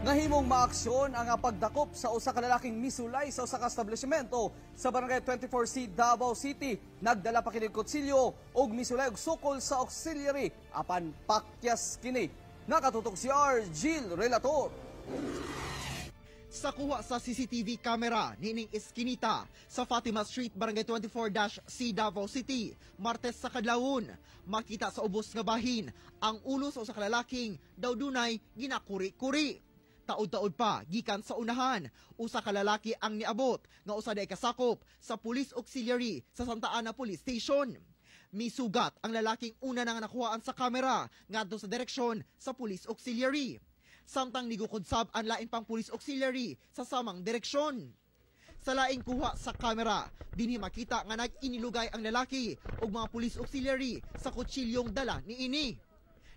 Nahimong maaksyon ang pagdakop sa usa ka lalaking misulay sa usa ka establishmento sa Barangay 24C, Davao City. Nagdala pa kini kutsilyo ug misulay og sukol sa auxiliary apan pakyas kini. Nakatutok si Gil Relator. Sa kuha sa CCTV camera nining Eskinita sa Fatima Street, Barangay 24-C, Davao City, Martes sa kadlawon, makita sa ubos nga bahin ang ulo sa usa ka lalaking daw dunay ginakuri-kuri. Taod-taod pa gikan sa unahan, usa ka lalaki ang niabot nga usa day kasakop sa Police Auxiliary sa Santa Ana Police Station. Misugat ang lalaking una nang nakuhaan sa kamera ngadto sa direksyon sa Police Auxiliary. Samtang nigukudsab ang lain pang Police Auxiliary sa samang direksyon. Sa laing kuha sa kamera, dinhi makita nga nag-inilugay ang lalaki ug mga Police Auxiliary sa kutsilyong dala niini.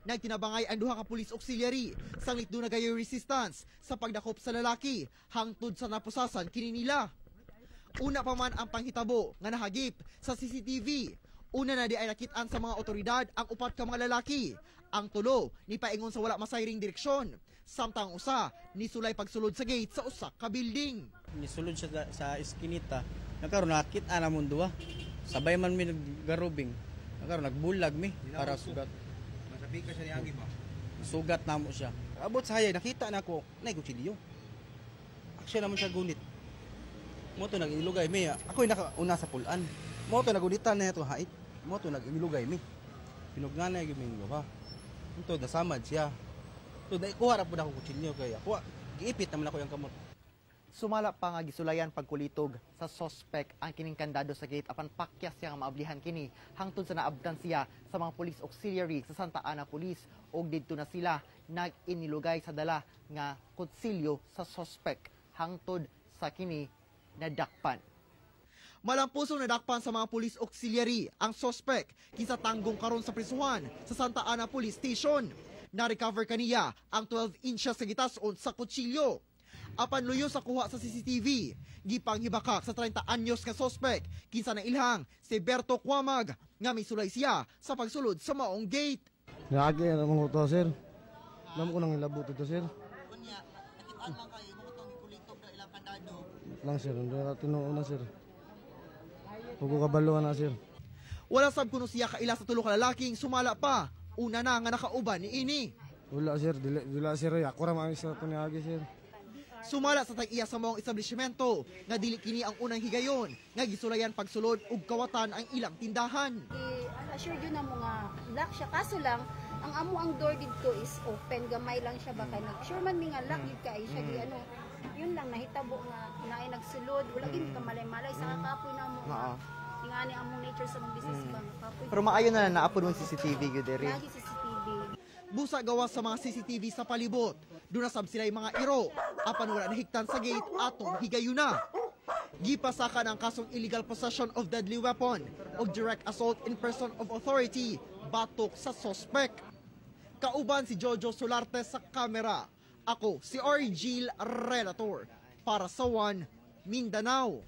Nagtinabangay ang duha ka Police Auxiliary sanglit do nagayoy resistance sa pagdakop sa lalaki hangtod sa napusasan kini nila. Una pa man ang panghitabo nga nahagip sa CCTV. Una na di ay nakitaan sa mga otoridad ang upat ka mga lalaki. Ang tulo ni paingon sa wala masayring direksyon. Samtang usa ni sulay pagsulod sa gate sa usa ka building. Nisulod siya sa Eskinita. Nagkaroon nakita na mong duwa. Sabay man mi naggarubing. Nagkaroon nagbulag mi para sugat. Masabi ka siya ni Agi ba? Sugat na mo siya. Abot sa hayay, nakita na ako, naigutsilyo. Aksyon naman siya gunit. Moto nag-inilugay mi. Ako'y nakauna sa pulan. Moto nagunitan na ito hait. Moto nag-inilugay mi. Pinugngana yung mga luha. Ito, nasamad siya. Ito, naikuha na po na akong kutsilyo kaya ako, giipit naman ako yung kamot. Sumala pa nga gisulayan pagkulitog sa sospek ang kining kandado sa gate apan pakyas siya nga maablihan kini hangtod sa naabdan siya sa mga Police Auxiliary sa Santa Ana Police ug didto na sila nag-inilugay sa dala nga kutsilyo sa sospek hangtod sa kini nadakpan. Malampusong nadakpan sa mga Police Auxiliary ang sospek kinsa tanggong karon sa prisuhan sa Santa Ana Police Station. Na-recover kaniya ang 12 inches sa gitason sa kutsilyo. Apan luyo sa kuha sa CCTV, gipanghibakak sa 30 anyos nga sospek kinsa nailhang si Berto Quamag nga misulay siya sa pagsulod sa maong gate. Lagi na mga ito, sir. Alam ko nang ilabot ito, sir. Kunya, nakitaan lang kayo mo itong kulitog na ilang kandado. Lang, sir. Hindi na tinuon na, sir. Huwag ko kabaluan na, sir. Wala sab kuno siya kaila sa tulo ka lalaking sumala pa. Una na nga nakauban ni ini. Wala, sir. Dila, sir. Ako ramang isa ko niagi, sir. Sumala sa tag-iya sa maong establishmento nga dili kini ang unang higayon nga gisulayan pagsulod ug kawatan ang ilang tindahan. Assure yun na mo nga lock siya kaso lang ang amo ang door dito is open gamay lang siya baka nag-sure man mi nga lock yun kay siya di ano yun lang nahitabo nga naay nagsulod wala gid ka malay-malay sa kapoy na mo. Ingani among nature sa mong business ba kapoy. Pero maayo na naapod mong CCTV gyud diri. Lagi CCTV. Busa gawas sa mga CCTV sa palibot. Doon nasab sila yung mga iro. Apan wala nahigtan sa gate atong higayuna. Gipasakan ang kasong illegal possession of deadly weapon o direct assault in person of authority batok sa sospek. Kauban si Jojo Solarte sa kamera. Ako si Gil Relator para sa One Mindanao.